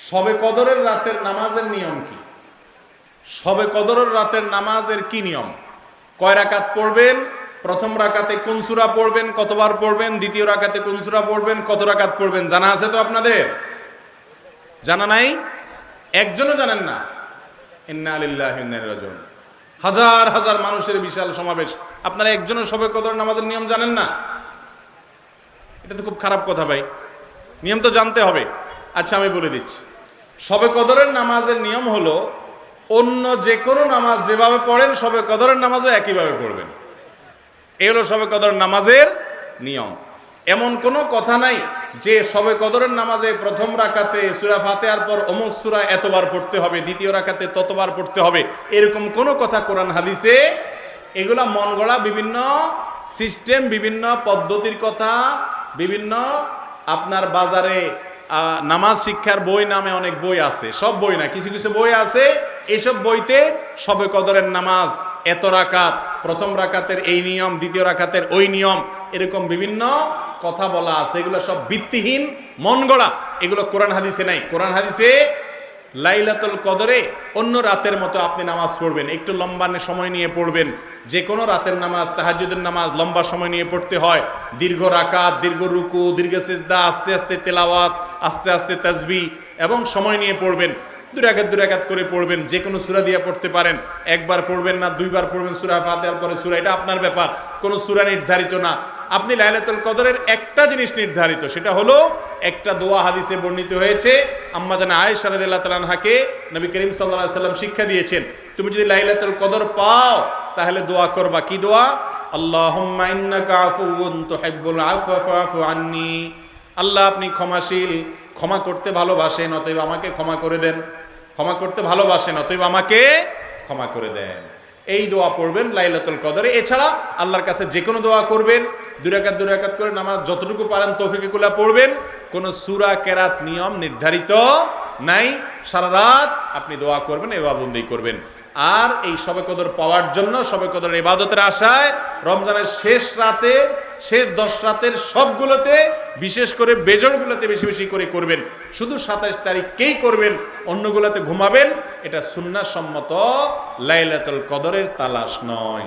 শবে কদরের রাতের নামাজের নিয়ম কি? শবে কদরের রাতের নামাজের কি নিয়ম? কয় রাকাত পড়বেন? প্রথম রাকাতে কোন সূরা পড়বেন, কতবার পড়বেন? দ্বিতীয় রাকাতে কোন সূরা পড়বেন, কত রাকাত পড়বেন? জানা আছে তো আপনাদের? জানা নাই? একজনও জানেন না? ইন্না লিল্লাহি ওয়া ইন্না ইলাইহি রাজিউন। হাজার হাজার মানুষের বিশাল সমাবেশ, আপনারা একজনও শবে কদরের নামাজের নিয়ম জানেন না? এটা তো খুব খারাপ কথা ভাই, নিয়ম তো জানতে হবে। আচ্ছা আমি বলে দিচ্ছি, শবে কদরের নামাজের নিয়ম হলো অন্য যে কোনো নামাজ যেভাবে পড়েন শবে কদরের নামাজও একইভাবে পড়বেন। এই হলো শবে কদরের নামাজের নিয়ম। এমন কোনো কথা নাই যে শবে কদরের নামাজে প্রথম রাকাতে সূরা ফাতিহার পর অমুক সূরা এতবার পড়তে হবে, দ্বিতীয় রাকাতে ততবার পড়তে হবে, এরকম কোনো কথা কোরআন হাদিসে, এগুলা মন গড়া বিভিন্ন সিস্টেম, বিভিন্ন পদ্ধতির কথা, বিভিন্ন আপনার বাজারে নামাজ শিক্ষার বই নামে অনেক বই আছে, সব বই না, কিছু কিছু বই আছে, এইসব বইতে শবে কদরের নামাজ এত রাকাত, প্রথম রাকাতের এই নিয়ম, দ্বিতীয় রাকাতের ওই নিয়ম, এরকম বিভিন্ন কথা বলা আছে। এগুলো সব ভিত্তিহীন, মন গড়া, এগুলো কোরআন হাদিসে নাই। কোরআন হাদিসে লাইলাতুল কদরে অন্য রাতের মতো আপনি নামাজ পড়বেন, একটু লম্বা সময় নিয়ে পড়বেন। যে কোনো রাতের নামাজ, তাহাজ্জুদের নামাজ লম্বা সময় নিয়ে পড়তে হয়, দীর্ঘ রাকাত, দীর্ঘ রুকু, দীর্ঘ সিজদা, আস্তে আস্তে তেলাওয়াত, আস্তে আস্তে তাসবিহ এবং সময় নিয়ে পড়বেন। দুই রাকাত করে পড়বেন, যে কোনো সূরা দিয়ে পড়তে পারেন, একবার পড়বেন না দুইবার পড়বেন সূরা ফাতিহার পরে সূরা, এটা আপনার ব্যাপার, কোনো সূরা নির্ধারিত না। আপনি লাইলাতুল কদরের একটা জিনিস নির্ধারিত, সেটা হলো একটা দোয়া হাদিসে বর্ণিত হয়েছে, আম্মা জানা আয়েশা রাদিয়াল্লাহু তাআলা আনহাকে নবী করিম সাল্লাল্লাহু আলাইহি ওয়াসাল্লাম শিক্ষা দিয়েছেন, তুমি যদি লাইলাতুল কদর পাও তাহলে দোয়া করবা। কি দোয়া? আল্লাহুম্মা ইন্নাকা আফুউন তুহিব্বুল আফওয়া ফাআফু আন্নী। আল্লাহ আপনি ক্ষমাশীল, ক্ষমা করতে ভালোবাসেন, অতএব আমাকে ক্ষমা করে দেন। ক্ষমা করতে ভালোবাসেন, অতএব আমাকে ক্ষমা করে দেন। এই দোয়া পড়বেন লাইলাতুল কদরে। এছাড়া আল্লাহর কাছে যে কোনো দোয়া করবেন, দুই রাকাত করে নামাজ যতটুকু পারেন তৌফিকে কুলা পড়বেন। কোনো সূরা কেরাত নিয়ম নির্ধারিত নাই, সারা রাত আপনি দোয়া করবেন, ইবাদত করবেন। আর এই শবে কদর পাওয়ার জন্য, শবে কদরের ইবাদতের আশায় রমজানের শেষ রাতে, শেষ 10 রাতের সবগুলোতে, বিশেষ করে বেজরগুলোতে বেশি বেশি করে করবেন। শুধু 27 তারিখকেই করবেন, অন্যগুলোতে ঘুমাবেন। এটা সুন্নাহ সম্মত লাইলাতুল কদরের তালাশ নয়।